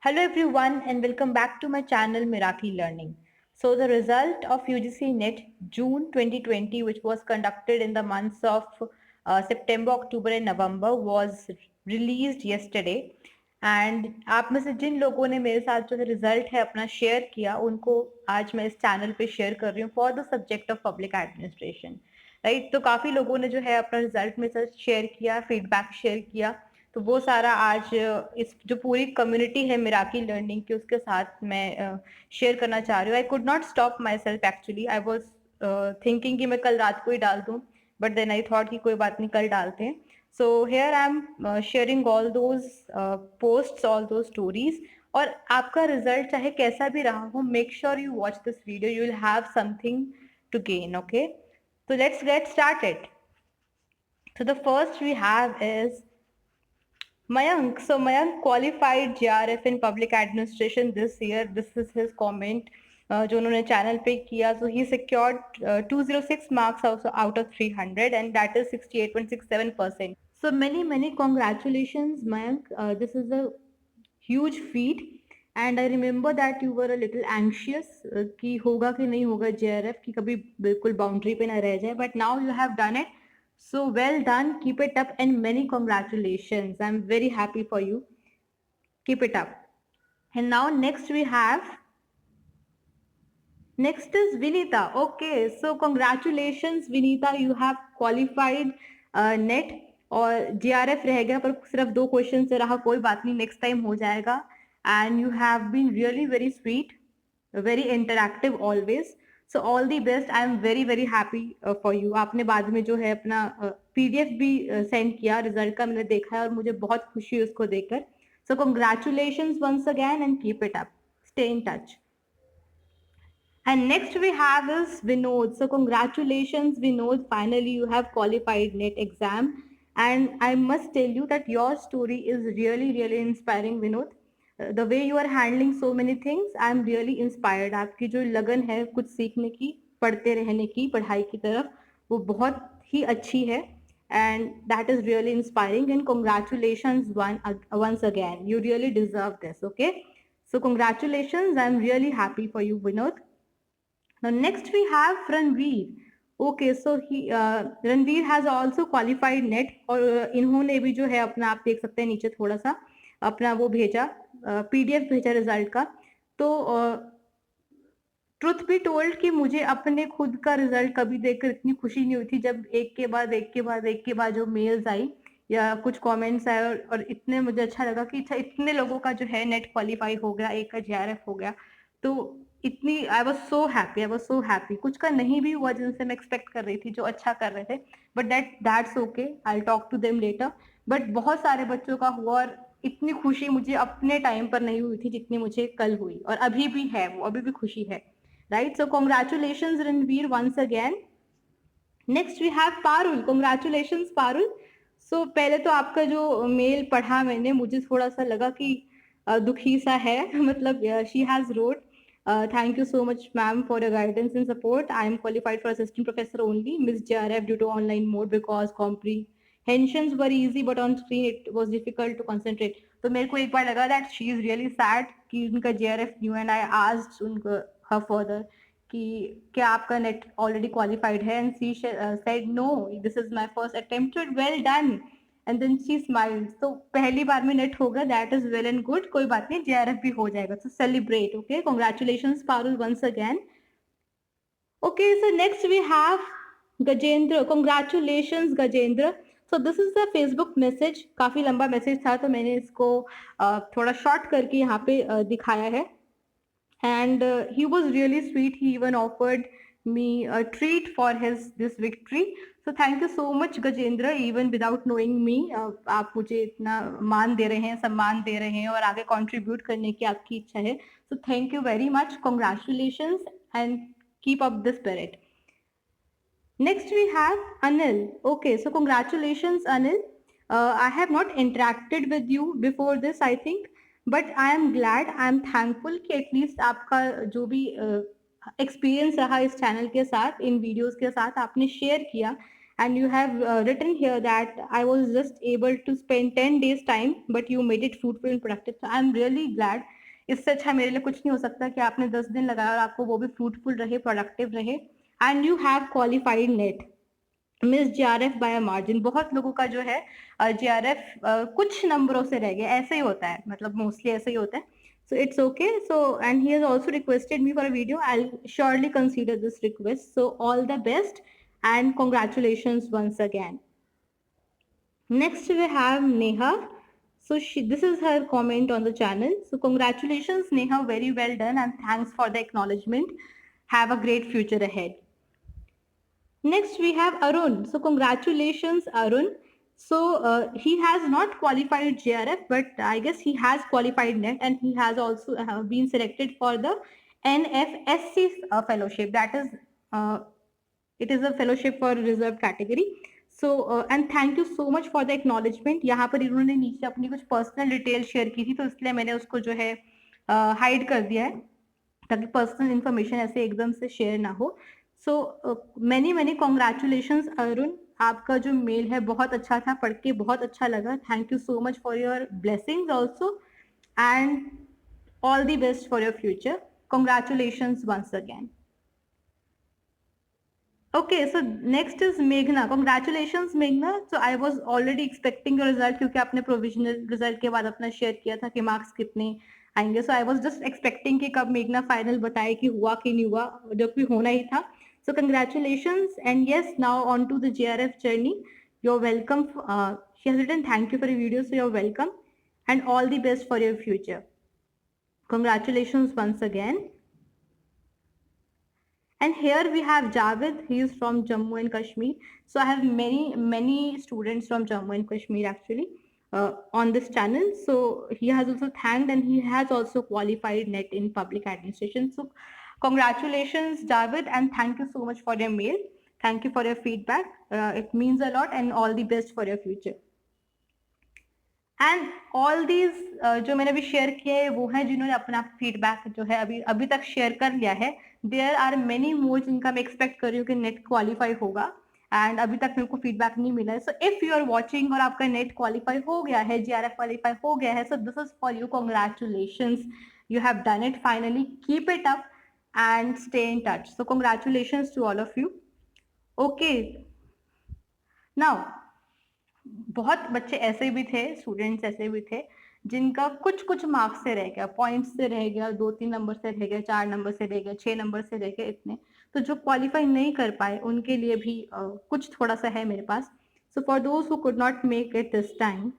Hello everyone and welcome back to my channel Miracle Learning. So the result of UGC NET June 2020 which was conducted in the months of September, October and November was released yesterday and आप में से जिन लोगों ने मेरे साथ जो है result है अपना शेयर किया उनको आज मैं इस चैनल पे शेयर कर रही हूँ for the subject of public administration right. तो काफी लोगों ने जो है अपना रिजल्ट मेरे साथ शेयर किया, फीडबैक शेयर किया, तो वो सारा आज इस जो पूरी कम्युनिटी है मिराकिल लर्निंग की उसके साथ मैं शेयर करना चाह रही हूँ। I could not stop my self actually, I was thinking कि मैं कल रात को ही डाल दूँ, बट देन आई थॉट कि कोई बात नहीं, कल डालते हैं। So here I am sharing all those posts, all those stories. और आपका रिजल्ट चाहे कैसा भी रहा हो, make sure you watch this video, you will have something to gain. Okay, so let's get started. So the first we have is Mayank. So Mayank qualified JRF in public administration this year. This is his comment जो उन्होंने channel पे किया. So he secured 206 marks out of 300 and that is 68.67%. So many congratulations Mayank. This is a huge feat and I remember that you were a little anxious कि होगा कि नहीं होगा JRF, कि कभी बिल्कुल बाउंड्री पे ना रह जाए, but now you have done it. So well done, keep it up and many congratulations. I'm very happy for you. Keep it up. And now next is Vinita. Okay, so congratulations Vinita, you have qualified NET और JRF रह गया पर सिर्फ 2 question से रहा, कोई बात नहीं, नेक्स्ट टाइम हो जाएगा. And you have been really very sweet, very interactive always. So all the best. I am very happy for you. आपने बाद में जो है अपना PDF भी सेंड किया रिजल्ट का, मैंने देखा है और मुझे बहुत खुशी हुई उसको देखकर. So congratulations once again and keep it up. Stay in touch. And next we have is Vinod. So congratulations Vinod, finally you have qualified NET exam and I must tell you that your story is really inspiring Vinod. The way you are handling so many things, I am really inspired. आपकी जो लगन है कुछ सीखने की, पढ़ते रहने की, पढ़ाई की तरफ, वो बहुत ही अच्छी है and that is really inspiring and congratulations once again. You really deserve this. Okay, so congratulations. I am really happy for you Vinod. Now next we have Ranveer. Okay, so Ranveer has also qualified NET और इन्होंने भी जो है अपना, आप देख सकते हैं नीचे थोड़ा सा अपना वो भेजा, PDF भेजा रिजल्ट का. तो ट्रुथ बी टोल्ड कि मुझे अपने खुद का रिजल्ट कभी देखकर इतनी खुशी नहीं हुई थी जब एक के बाद जो मेल्स आई या कुछ कमेंट्स आए और इतने मुझे अच्छा लगा कि अच्छा इतने लोगों का जो है नेट क्वालिफाई हो गया, एक का JRF हो गया. तो इतनी आई वाज सो हैप्पी. कुछ का नहीं भी हुआ जिनसे मैं एक्सपेक्ट कर रही थी, जो अच्छा कर रहे थे, but that's okay, I will talk to them later. But बहुत सारे बच्चों का हुआ और इतनी खुशी मुझे अपने टाइम पर नहीं हुई थी जितनी मुझे कल हुई, और अभी भी है, वो अभी भी खुशी है. Right, so congratulations Ranveer once again. Next we have Parul. Congratulations Parul. So पहले तो आपका जो मेल पढ़ा मैंने, मुझे थोड़ा सा लगा कि दुखी सा है. मतलब she has wrote, thank you so much ma'am for your guidance and support. I am qualified for assistant professor only, Miss JRF due to online mode because comprehensions were easy but on screen it was difficult to concentrate. तो मेरे को एक बार लगा that she is really sad कि उनका JRF new and I asked उनको her further कि क्या आपका नेट ऑलरेडी क्वालिफाइड है, and she said no, this is my first attempt, well done. And then she smiled. तो पहली बार में नेट होगा, that is well and good, कोई बात नहीं, JRF भी हो जाएगा, तो celebrate. Okay, congratulations Parul once again. Okay, so next we have Gajendra. Congratulations Gajendra. So this is the Facebook message. काफी लंबा मैसेज था तो मैंने इसको थोड़ा शॉर्ट करके यहाँ पे दिखाया है. And he was really sweet. He even offered me a treat for this victory. So thank you so much Gajendra, even without knowing me. आप मुझे इतना मान दे रहे हैं, सम्मान दे रहे हैं और आगे contribute करने की आपकी इच्छा है. So thank you very much. Congratulations and keep up the spirit. Next we have Anil. Okay, so congratulations Anil. I have not interacted with you before this I think, but I am glad, I am thankful कि at least आपका जो भी experience रहा इस channel के साथ, इन videos के साथ आपने शेयर किया, and you have written here that I was just able to spend 10 days time, but you made it fruitful and productive. So I'm really glad. इससे अच्छा मेरे लिए कुछ नहीं हो सकता कि आपने 10 दिन लगाया और आपको वो भी फ्रूटफुल रहे, प्रोडक्टिव रहे, and you have qualified net miss JRF bye margin. बहुत लोगों का जो है जेआरएफ कुछ नंबरों से रह गया, ऐसे ही होता है, मतलब मोस्टली ऐसे ही होता है। So it's okay. So and he has also requested me for a video. I'll surely consider this request. So all the best and congratulations once again. Next we have Neha. So this is her comment on the channel. So congratulations Neha, very well done and thanks for the acknowledgement. Have a great future ahead. Next we have Arun. So congratulations Arun. So he has not qualified JRF, but I guess he has qualified NET, and he has also been selected for the NFSC fellowship. That is, it is a fellowship for reserved category. So and thank you so much for the acknowledgement. यहाँ पर इन्होंने नीचे अपनी कुछ personal detail share की थी, तो इसलिए मैंने उसको जो है हाइड कर दिया है, ताकि पर्सनल इन्फॉर्मेशन ऐसे एकदम से शेयर ना हो। So many many congratulations Arun, आपका जो मेल है बहुत अच्छा था, पढ़ के बहुत अच्छा लगा। Thank you so much for your blessings also and all the best for your future. Congratulations once again. Okay, so next is Meghna. Congratulations Meghna. So I was already expecting your result क्योंकि आपने provisional result के बाद अपना share किया था कि marks कितने आएंगे। So I was just expecting कि कब मेघना final बताए कि हुआ कि नहीं हुआ, जो कि होना ही था। So congratulations and yes, now on to the JRF journey. You're welcome. She has written thank you for your video, so you're welcome and all the best for your future. Congratulations once again. And here we have Javed. He is from Jammu and Kashmir. So I have many students from Jammu and Kashmir actually on this channel. So he has also thanked and he has also qualified NET in public administration. So congratulations Javed and thank you so much for your mail. Thank you for your feedback. It means a lot and all the best for your future. And all these जो मैंने अभी share किए हैं वो हैं जिन्होंने अपना feedback जो है अभी तक शेयर कर लिया है। देयर आर मेनी मोर जिनका मैं एक्सपेक्ट कर रही हूँ कि नेट क्वालिफाई होगा एंड अभी तक मेरे को फीडबैक नहीं मिला है। So if you are watching और आपका नेट क्वालिफाई हो गया है, जीआरएफ क्वालिफाई हो गया है, so this is for you, congratulations, you have done it finally, keep it up and stay in touch. So congratulations to all of you. Okay, now बहुत बच्चे ऐसे भी थे, स्टूडेंट्स ऐसे भी थे जिनका कुछ कुछ मार्क्स से रह गया, पॉइंट्स से रह गया, 2-3 नंबर से रह गया, 4 नंबर से रह गया, 6 नंबर से रह गया, इतने। तो जो क्वालिफाई नहीं कर पाए उनके लिए भी कुछ थोड़ा सा है मेरे पास। So for those who could not make it this time,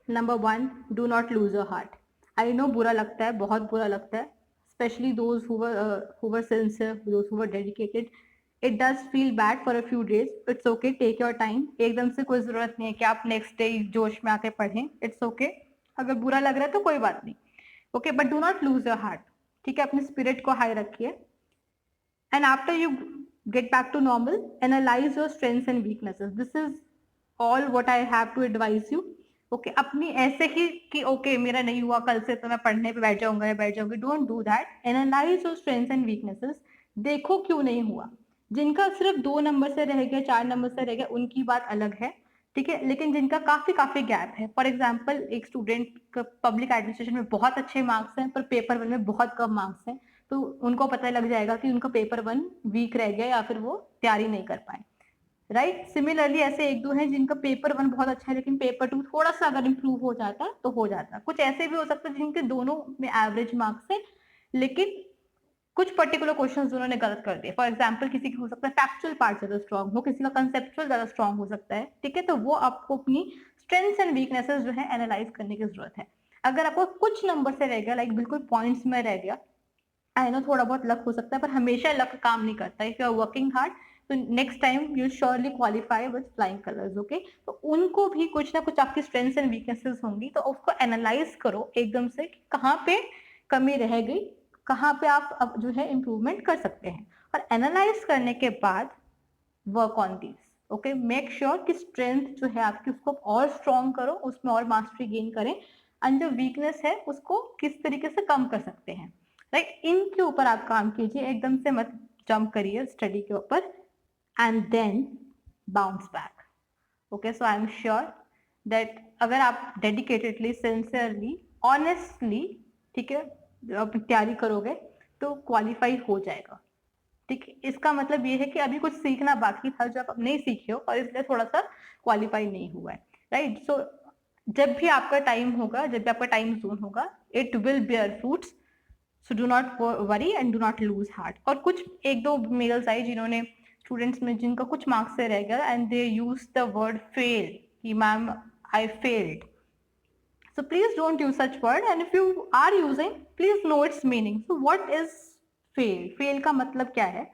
number 1, do not lose your heart. I know बुरा लगता है, बहुत बुरा लगता है, specially those who were sincere, those who were dedicated. It does feel bad for a few days, it's okay, take your time. एकदम से कोई जरूरत नहीं है कि आप नेक्स्ट डे जोश में आके पढ़ें, इट्स ओके। अगर बुरा लग रहा है तो कोई बात नहीं, okay, but do not lose your heart, ठीक है, अपने स्पिरिट को हाई रखिए। And after you get back to normal, analyse your strengths and weaknesses, this is all what I have to advise you. Okay, अपनी ऐसे ही कि okay मेरा नहीं हुआ कल से तो मैं पढ़ने पे बैठ जाऊंगा या बैठ जाऊंगी, don't do that. Analyse your strengths and weaknesses, देखो क्यों नहीं हुआ। जिनका सिर्फ 2 नंबर से रह गया, 4 नंबर से रह गया, उनकी बात अलग है, ठीक है, लेकिन जिनका काफी गैप है, फॉर एग्जाम्पल एक स्टूडेंट का पब्लिक एडमिनिस्ट्रेशन में बहुत अच्छे मार्क्स हैं पर पेपर 1 में बहुत कम मार्क्स हैं, तो उनको पता लग जाएगा कि उनका पेपर 1 वीक रह गया या फिर वो तैयारी नहीं कर पाए, राइट। सिमिलरली ऐसे 1-2 हैं जिनका पेपर 1 बहुत अच्छा है लेकिन पेपर 2 थोड़ा सा अगर इम्प्रूव हो जाता तो हो जाता। कुछ ऐसे भी हो सकता है जिनके दोनों में एवरेज मार्क्स है लेकिन कुछ पर्टिकुलर क्वेश्चंस उन्होंने गलत कर दिए। फॉर एग्जांपल किसी की हो सकता है फैक्चुअल पार्ट ज्यादा स्ट्रांग हो, किसी का कंसेप्चुअल ज्यादा स्ट्रांग हो सकता है, ठीक है, तो वो आपको अपनी स्ट्रेंथ्स एंड वीकनेसेस जो है एनालाइज करने की जरूरत है। अगर आपको कुछ नंबर से रह गया, लाइक बिल्कुल पॉइंट्स में रह गया, आई नो थोड़ा बहुत लक हो सकता है पर हमेशा लक काम नहीं करता। If you are working hard तो next time you surely qualify with flying colours, okay. तो उनको भी कुछ ना कुछ आपकी स्ट्रेंथ्स एंड वीकनेसेस होंगी, तो उसको एनालाइज करो एकदम से कि कहाँ पे कमी रह गई, कहाँ पे आप अब जो है इम्प्रूवमेंट कर सकते हैं, और एनालाइज करने के बाद work on these, okay. Make sure कि स्ट्रेंथ जो है आपकी उसको और स्ट्रॉन्ग करो, उसमें और मास्टरी गेन करें, एंड जो वीकनेस है उसको किस तरीके से कम कर सकते हैं, राइट, इनके ऊपर आप काम कीजिए। एकदम से मत जंप करिए स्टडी के ऊपर and then bounce back. Okay, so I am sure that अगर आप डेडिकेटेडली, सिंसियरली, ऑनेस्टली, ठीक है, अपनी तैयारी करोगे तो क्वालिफाई हो जाएगा। ठीक है, इसका मतलब ये है कि अभी कुछ सीखना बाकी था जो आप नहीं सीखे हो और इसलिए थोड़ा सा क्वालिफाई नहीं हुआ है, राइट। सो जब भी आपका टाइम होगा, जब भी आपका टाइम जोन होगा, it will bear fruits, so do not worry and do not lose heart. और कुछ एक दो मेल्स आए जिन्होंने, स्टूडेंट्स में जिनका कुछ मार्क्स से रह गया and they use the word fail कि ma'am I failed. So please don't use such word, and if you are using, please know its meaning. So what is fail? Fail का मतलब क्या है?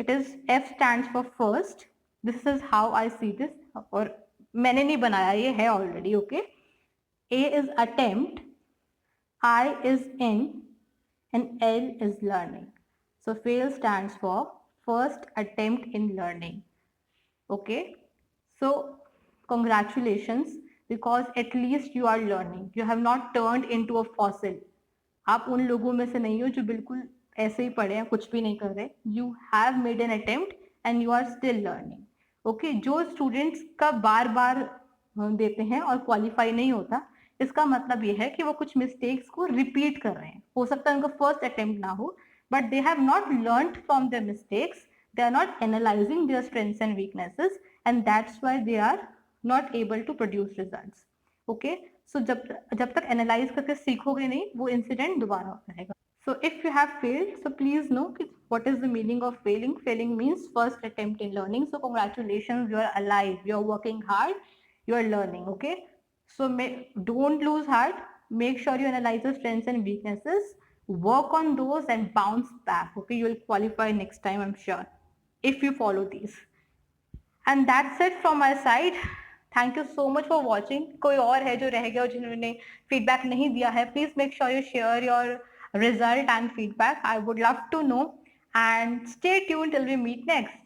It is F stands for first. This is how I see this. और मैंने नहीं बनाया, ये है already, okay? A is attempt, I is in, and L is learning. So fail stands for first attempt in learning. Okay, so congratulations, because at least you are learning. You have not turned into a fossil. आप उन लोगों में से नहीं हो जो बिल्कुल ऐसे ही पढ़े हैं, कुछ भी नहीं कर रहे। You have made an attempt and you are still learning. Okay, जो स्टूडेंट्स का बार बार देते हैं और क्वालिफाई नहीं होता, इसका मतलब ये है कि वो कुछ मिस्टेक्स को रिपीट कर रहे हैं। हो सकता है उनका फर्स्ट अटेम्प्ट ना हो, but they have not learned from their mistakes, they are not analyzing their strengths and weaknesses, and that's why they are not able to produce results. Okay, so जब तक एनालाइज करके सीखोगे नहीं, वो incident दोबारा होता रहेगा। So if you have failed, so please know what is the meaning of failing. Failing means first attempt in learning. So congratulations, you are alive, you are working hard, you are learning. Okay, so don't lose heart. Make sure you analyze your strengths and weaknesses, work on those and bounce back. Okay, you will qualify next time, I'm sure, if you follow these. And that's it from my side. Thank you so much for watching. कोई और है जो रह गया और जिन्होंने feedback नहीं दिया है, please make sure you share your result and feedback. I would love to know, and stay tuned till we meet next.